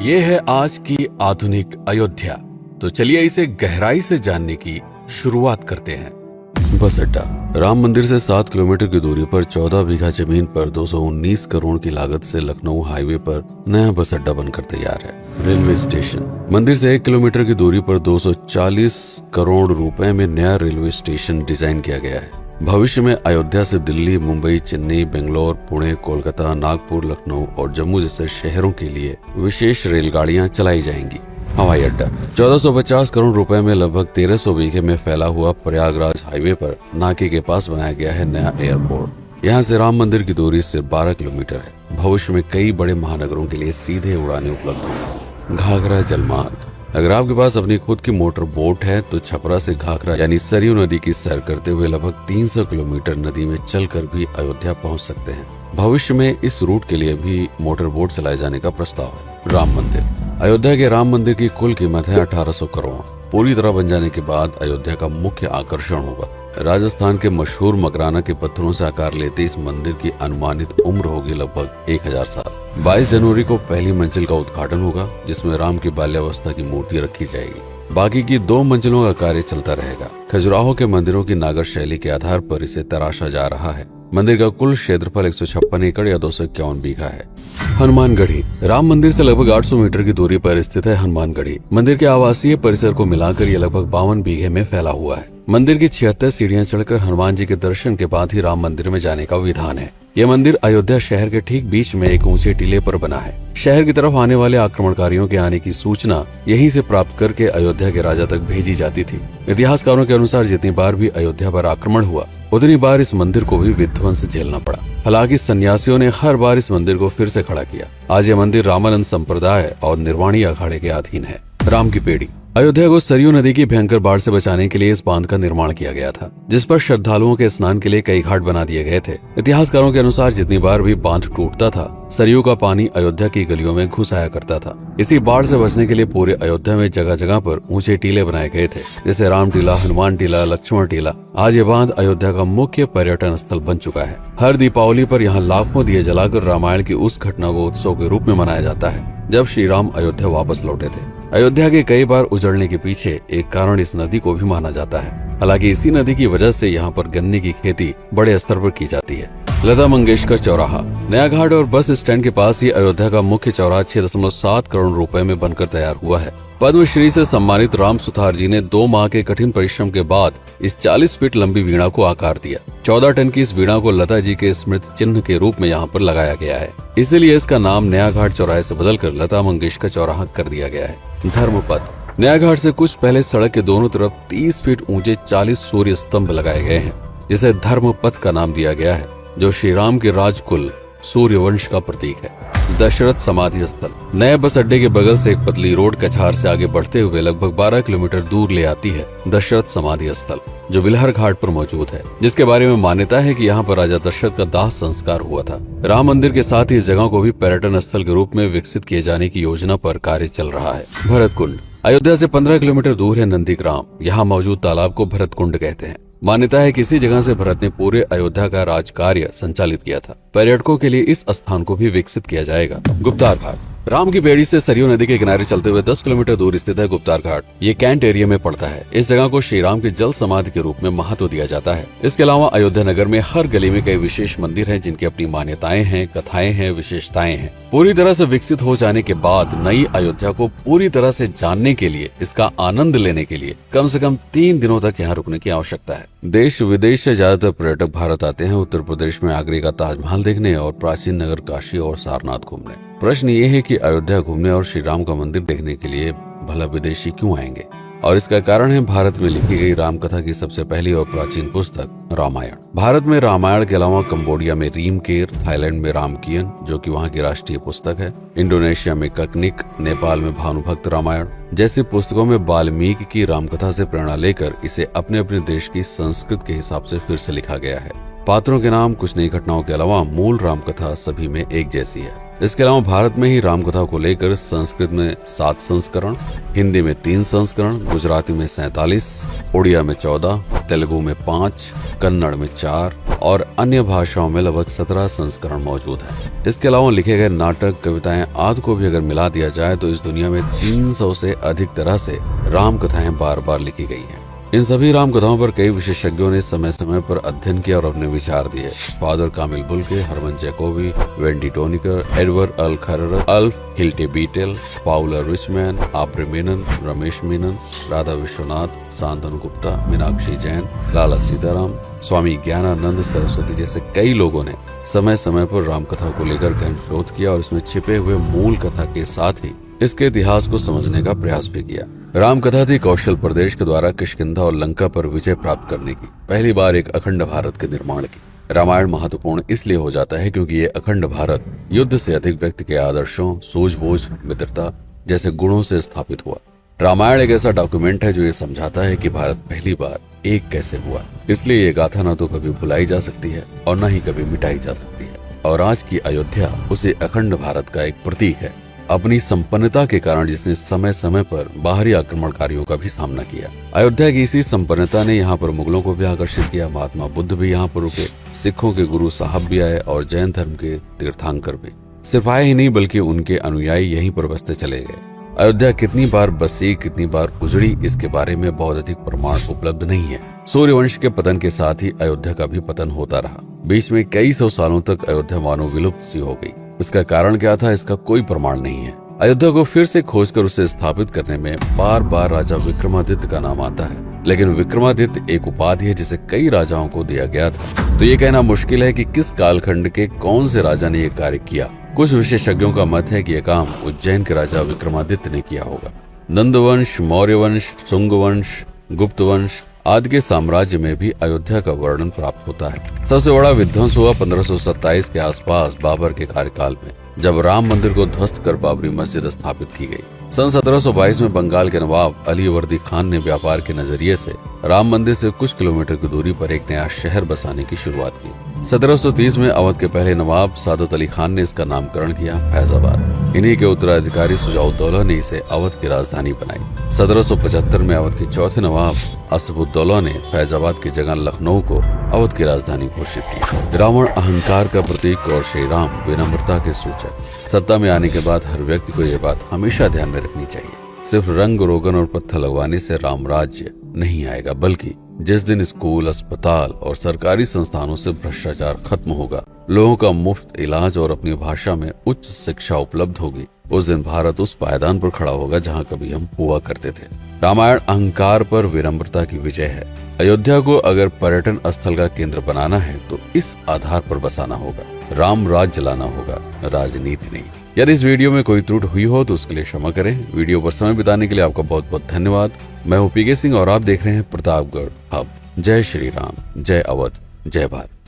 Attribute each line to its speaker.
Speaker 1: ये है आज की आधुनिक अयोध्या। तो चलिए इसे गहराई से जानने की शुरुआत करते हैं। बस अड्डा। राम मंदिर से 7 किलोमीटर की दूरी पर 14 बीघा जमीन पर 219 करोड़ की लागत से लखनऊ हाईवे पर नया बस अड्डा बनकर तैयार है। Railway station. मंदिर से 1 किलोमीटर की दूरी पर 240 करोड़ रुपए में नया रेलवे स्टेशन डिजाइन किया गया है। भविष्य में अयोध्या से दिल्ली, मुंबई, चेन्नई, बेंगलोर, पुणे, कोलकाता, नागपुर, लखनऊ और जम्मू जैसे शहरों के लिए विशेष रेलगाड़ियां चलाई जाएंगी। हवाई अड्डा। 1450 करोड़ रुपए में लगभग 1300 बीघे में फैला हुआ प्रयागराज हाईवे पर नाके के पास बनाया गया है नया एयरपोर्ट। यहाँ से राम मंदिर की दूरी सिर्फ 12 किलोमीटर है। भविष्य में कई बड़े महानगरों के लिए सीधे उड़ानें उपलब्ध होंगी। घाघरा जलमार्ग। अगर आपके पास अपनी खुद की मोटर बोट है तो छपरा से घाघरा यानी सरयू नदी की सैर करते हुए लगभग 300 किलोमीटर नदी में चलकर भी अयोध्या पहुंच सकते हैं। भविष्य में इस रूट के लिए भी मोटर बोट चलाए जाने का प्रस्ताव है। राम मंदिर। अयोध्या के राम मंदिर की कुल कीमत है 1800 करोड़। पूरी तरह बन जाने के बाद अयोध्या का मुख्य आकर्षण होगा। राजस्थान के मशहूर मकराना के पत्थरों से आकार लेते इस मंदिर की अनुमानित उम्र होगी लगभग 1000 साल। 22 जनवरी को पहली मंजिल का उद्घाटन होगा, जिसमें राम की बाल्यावस्था की मूर्ति रखी जाएगी। बाकी की 2 मंजिलों का कार्य चलता रहेगा। खजुराहो के मंदिरों की नागर शैली के आधार पर इसे तराशा जा रहा है। मंदिर का कुल क्षेत्रफल 156 एकड़ या 251 बीघा है। हनुमानगढ़ी। राम मंदिर से लगभग 800 मीटर की दूरी पर स्थित है हनुमानगढ़ी। मंदिर के आवासीय परिसर को मिलाकर यह लगभग 52 बीघे में फैला हुआ है। मंदिर की 76 सीढ़ियां चढ़कर हनुमान जी के दर्शन के बाद ही राम मंदिर में जाने का विधान है। यह मंदिर अयोध्या शहर के ठीक बीच में एक ऊंचे टीले पर बना है। शहर की तरफ आने वाले आक्रमणकारियों के आने की सूचना यहीं से प्राप्त करके अयोध्या के राजा तक भेजी जाती थी। इतिहासकारों के अनुसार जितनी बार भी अयोध्या पर आक्रमण हुआ उतनी बार इस मंदिर को भी विध्वंस झेलना पड़ा। हालांकि सन्यासियों ने हर बार इस मंदिर को फिर से खड़ा किया। आज यह मंदिर रामानंद संप्रदाय और निर्वाणी अखाड़े के अधीन है। राम की पेड़ी। अयोध्या को सरयू नदी की भयंकर बाढ़ से बचाने के लिए इस बांध का निर्माण किया गया था, जिस पर श्रद्धालुओं के स्नान के लिए कई घाट बना दिए गए थे। इतिहासकारों के अनुसार जितनी बार भी बांध टूटता था, सरयू का पानी अयोध्या की गलियों में घुस आया करता था। इसी बाढ़ से बचने के लिए पूरे अयोध्या में जगह जगह पर ऊंचे टीले बनाए गए थे, जैसे राम टीला, हनुमान टीला, लक्ष्मण टीला। आज ये बांध अयोध्या का मुख्य पर्यटन स्थल बन चुका है। हर दीपावली पर यहाँ लाखों दिए जलाकर रामायण की उस घटना को उत्सव के रूप में मनाया जाता है जब श्री राम अयोध्या वापस लौटे थे। अयोध्या के कई बार उजड़ने के पीछे एक कारण इस नदी को भी माना जाता है। हालांकि इसी नदी की वजह से यहाँ पर गन्ने की खेती बड़े स्तर पर की जाती है। लता मंगेशकर चौराहा। नया घाट और बस स्टैंड के पास ही अयोध्या का मुख्य चौराहा 6.7 करोड़ रुपए में बनकर तैयार हुआ है। पद्मश्री से सम्मानित राम सुथार जी ने 2 माह के कठिन परिश्रम के बाद इस 40 फीट लंबी वीणा को आकार दिया। 14 टन की इस वीणा को लता जी के स्मृति चिन्ह के रूप में यहाँ पर लगाया गया है। इसीलिए इसका नाम नया घाट चौराहे से बदलकर लता मंगेशकर चौराहा कर दिया गया है। धर्मपथ। नया घाट से कुछ पहले सड़क के दोनों तरफ 30 फीट ऊंचे 40 सूर्य स्तंभ लगाए गए हैं, जिसे धर्मपथ का नाम दिया गया है, जो श्री राम के राजकुल सूर्यवंश का प्रतीक है। दशरथ समाधि स्थल। नए बस अड्डे के बगल से एक पतली रोड कछार से आगे बढ़ते हुए लगभग 12 किलोमीटर दूर ले आती है दशरथ समाधि स्थल, जो बिलहर घाट पर मौजूद है, जिसके बारे में मान्यता है कि यहाँ पर राजा दशरथ का दाह संस्कार हुआ था। राम मंदिर के साथ ही इस जगह को भी पर्यटन स्थल के रूप में विकसित किए जाने की योजना पर कार्य चल रहा है। भरत कुंड। अयोध्या से 15 किलोमीटर दूर है नंदीग्राम। यहाँ मौजूद तालाब को भरत कुंड कहते हैं। मान्यता है कि इसी जगह से भरत ने पूरे अयोध्या का राज कार्य संचालित किया था। पर्यटकों के लिए इस स्थान को भी विकसित किया जाएगा। गुप्तार घाट। राम की बेड़ी से सरयू नदी के किनारे चलते हुए 10 किलोमीटर दूर स्थित है गुप्तार घाट। ये कैंट एरिया में पड़ता है। इस जगह को श्री राम की जल समाधि के रूप में महत्व दिया जाता है। इसके अलावा अयोध्या नगर में हर गली में कई विशेष मंदिर हैं, जिनकी अपनी मान्यताएं हैं, कथाएं हैं, विशेषताएं हैं। पूरी तरह से विकसित हो जाने के बाद नई अयोध्या को पूरी तरह से जानने के लिए, इसका आनंद लेने के लिए कम से कम 3 दिनों तक यहाँ रुकने की आवश्यकता है। देश विदेश से ज्यादातर पर्यटक भारत आते हैं उत्तर प्रदेश में आगरे का ताजमहल देखने और प्राचीन नगर काशी और सारनाथ घूमने। प्रश्न ये है कि अयोध्या घूमने और श्री राम का मंदिर देखने के लिए भला विदेशी क्यों आएंगे? और इसका कारण है भारत में लिखी गई राम कथा की सबसे पहली और प्राचीन पुस्तक रामायण। भारत में रामायण के अलावा कंबोडिया में रीमकेर, थाईलैंड में रामकियन, जो कि वहाँ की राष्ट्रीय पुस्तक है, इंडोनेशिया में ककनिक, नेपाल में भानुभक्त रामायण जैसी पुस्तकों में वाल्मीकि की रामकथा से प्रेरणा लेकर इसे अपने अपने देश की संस्कृत के हिसाब से फिर से लिखा गया है। पात्रों के नाम, कुछ नई घटनाओं के अलावा मूल रामकथा सभी में एक जैसी है। इसके अलावा भारत में ही रामकथा को लेकर संस्कृत में 7 संस्करण, हिंदी में 3 संस्करण, गुजराती में 47, उड़िया में 14, तेलुगु में 5, कन्नड़ में 4 और अन्य भाषाओं में लगभग 17 संस्करण मौजूद हैं। इसके अलावा लिखे गए नाटक, कविताएं आदि को भी अगर मिला दिया जाए तो इस दुनिया में 300 से अधिक तरह से राम कथाएं बार बार लिखी गई हैं। इन सभी राम कथाओं पर कई विशेषज्ञों ने समय समय पर अध्ययन किया और अपने विचार दिए। Father Camille Bulcke, Hermann Jacobi, Wendy Doniger, Edward अल खरर, Alf Hiltebeitel, Paula Richman, Aubrey Menen, Ramesh Menon, Radha Vishwanath, Shantanu Gupta, Meenakshi Jain, Lala Sitaram, Swami Gyananand Saraswati जैसे कई लोगों ने समय समय पर राम कथा को लेकर गहन शोध किया और इसमें छिपे हुए मूल कथा के साथ ही इसके इतिहास को समझने का प्रयास भी किया। राम कथा थी कौशल प्रदेश के द्वारा किष्किंधा और लंका पर विजय प्राप्त करने की पहली बार एक अखंड भारत के निर्माण की। रामायण महत्वपूर्ण इसलिए हो जाता है क्योंकि ये अखंड भारत युद्ध से अधिक व्यक्ति के आदर्शों, सूझबूझ, मित्रता जैसे गुणों से स्थापित हुआ। रामायण एक ऐसा डॉक्यूमेंट है जो ये समझाता है कि भारत पहली बार एक कैसे हुआ। इसलिए ये गाथा न तो कभी भुलाई जा सकती है और न ही कभी मिटाई जा सकती है। और आज की अयोध्या उसे अखंड भारत का एक प्रतीक है, अपनी संपन्नता के कारण जिसने समय समय पर बाहरी आक्रमणकारियों का भी सामना किया। अयोध्या की इसी संपन्नता ने यहाँ पर मुगलों को भी आकर्षित किया। महात्मा बुद्ध भी यहाँ पर रुके, सिखों के गुरु साहब भी आए और जैन धर्म के तीर्थंकर भी। सिर्फ आए ही नहीं बल्कि उनके अनुयायी यहीं पर बसते चले गए। अयोध्या कितनी बार बसी, कितनी बार उजड़ी, इसके बारे में बहुत अधिक प्रमाण उपलब्ध नहीं है। सूर्यवंश के पतन के साथ ही अयोध्या का भी पतन होता रहा। बीच में कई सौ सालों तक अयोध्या मानो विलुप्त सी हो गई। इसका कारण क्या था, इसका कोई प्रमाण नहीं है। अयोध्या को फिर से खोजकर उसे स्थापित करने में बार बार राजा विक्रमादित्य का नाम आता है, लेकिन विक्रमादित्य एक उपाधि है जिसे कई राजाओं को दिया गया था। तो ये कहना मुश्किल है कि किस कालखंड के कौन से राजा ने यह कार्य किया। कुछ विशेषज्ञों का मत है कि यह काम उज्जैन के राजा विक्रमादित्य ने किया होगा। नंद वंश, मौर्य वंश, शुंग वंश, गुप्त वंश आदि के साम्राज्य में भी अयोध्या का वर्णन प्राप्त होता है। सबसे बड़ा विध्वंस हुआ 1527 के आसपास बाबर के कार्यकाल में, जब राम मंदिर को ध्वस्त कर बाबरी मस्जिद स्थापित की गई। सन 1722 में बंगाल के नवाब अली वर्दी खान ने व्यापार के नजरिए से राम मंदिर से कुछ किलोमीटर की दूरी पर एक नया शहर बसाने की शुरुआत की। 1730 में अवध के पहले नवाब सादत अली खान ने इसका नामकरण किया फैजाबाद। इन्हीं के उत्तराधिकारी सुजाउद्दौला ने इसे अवध की राजधानी बनाई। 1775 में अवध के चौथे नवाब असफुद्दौला ने फैजाबाद की जगह लखनऊ को अवध की राजधानी घोषित की। रावण अहंकार का प्रतीक और श्री राम विनम्रता के सूचक। सत्ता में आने के बाद हर व्यक्ति को यह बात हमेशा ध्यान में रखनी चाहिए, सिर्फ रंग रोगन और पत्थर लगवाने से राम राज्य नहीं आएगा, बल्कि जिस दिन स्कूल, अस्पताल और सरकारी संस्थानों से भ्रष्टाचार खत्म होगा, लोगों का मुफ्त इलाज और अपनी भाषा में उच्च शिक्षा उपलब्ध होगी, उस दिन भारत उस पायदान पर खड़ा होगा जहां कभी हम हुआ करते थे। रामायण अहंकार पर विनम्रता की विजय है। अयोध्या को अगर पर्यटन स्थल का केंद्र बनाना है तो इस आधार पर बसाना होगा, राम राज्य लाना होगा, राजनीति नहीं। यदि इस वीडियो में कोई त्रुटि हुई हो तो उसके लिए क्षमा करें। वीडियो पर समय बिताने के लिए आपका बहुत बहुत धन्यवाद। मैं हूं पीके सिंह और आप देख रहे हैं प्रतापगढ़ हब। जय श्री राम, जय अवध, जय भारत।